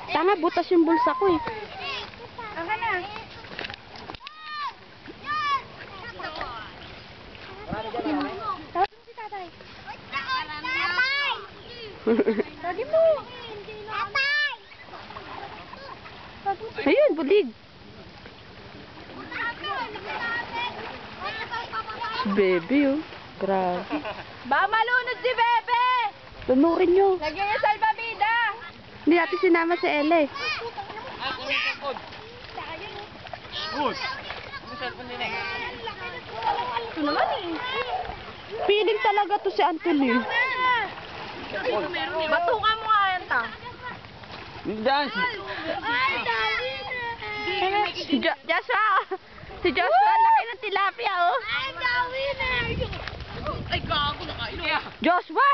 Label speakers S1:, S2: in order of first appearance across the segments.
S1: Tanga, butas yung bulsa ko eh.
S2: Aka na. Tawag mo si tatay. Tawag mo.
S1: Ayun, bulig. Si Bebe, oh. Grabe.
S2: Ba malunod si Bebe!
S1: Tunurin nyo.
S2: Lagyan niya salbabida!
S1: Hindi natin sinama si Ella eh.
S3: Good.
S2: Ito naman eh.
S1: Feeling talaga to si Anthony.
S2: Batukan mo nga yan ta.
S3: Dance.
S2: Ay, dali na.
S1: Joshua! Si Joshua, laki ng tilapia, oh.
S2: Ay, dali na.
S3: Ay, gago, nakainom.
S1: Joshua!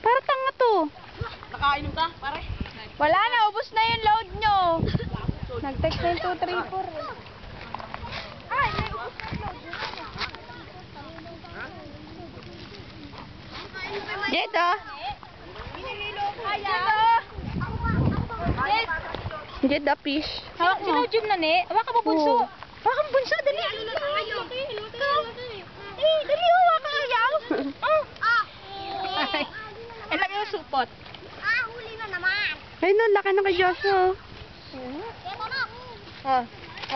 S1: Para tanga to.
S3: Nakainom ka, pare?
S2: Wala na, ubos na yung load nyo. Nag-text na yung 2, 3, 4. Ay, may ubos na yung load.
S1: Dito. Get the fish.
S2: Hawak si Lojum na ne. Hawak ka mo bunso.
S1: Oo.
S2: Hawak ka mo bunso, dali. Eh, dali, hawak ka ayaw. Ay, laki yung supot.
S4: Huli na naman.
S1: Ayun, no, laki na kay Joshua.
S4: Ito na.
S2: Oh.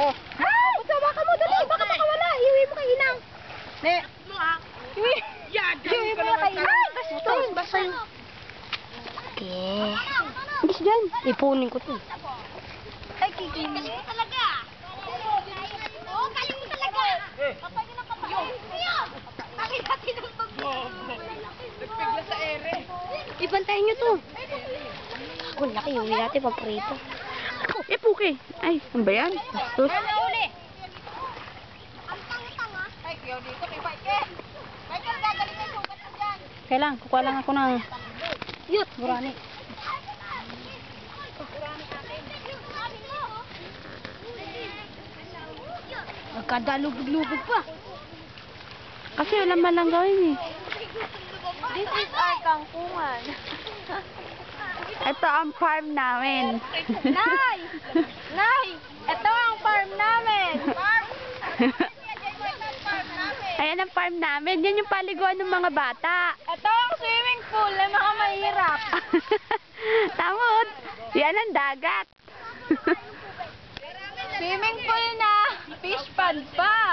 S2: Oh. Ay, hawak ka mo, dali. Baka makawala. Iwi mo kay Inang. Ne. Iwi. Iwi mo na kay Inang. Ay, basta yun, basta yun.
S1: Okay. Ibig dyan. Ipunin ko to.
S2: Ay, kikinig.
S4: Galing mo talaga. Oo, galing mo talaga. Kapag yun ang kapag. Yun. Bakit natin ang
S3: Nagpigla sa ere.
S1: Ibantayin nyo to.
S4: Ako, laki yung natin pag-prito.
S1: Puki. Ay, ano ba yan? Bastos.
S2: Ano uli?
S4: Ang tanga-tanga.
S2: Ay, kiyaw dito kay Michael. Michael, gagaling yung sugat mo dyan.
S1: Kailan? Kukuha lang ako ng...
S2: Yut.
S1: Burani.
S2: Magkadalubog-lubog pa.
S1: Kasi wala malang gawin eh.
S2: This is our kangkungan.
S1: Ito ang farm namin.
S2: Nay! Nay! Ito ang farm namin.
S1: Ayan ang farm namin. Yan yung paliguan ng mga bata.
S2: Ito ang swimming pool ng mga mahirap.
S1: Tamod. Yan ang dagat.
S2: Swimming pool na fish pond pa.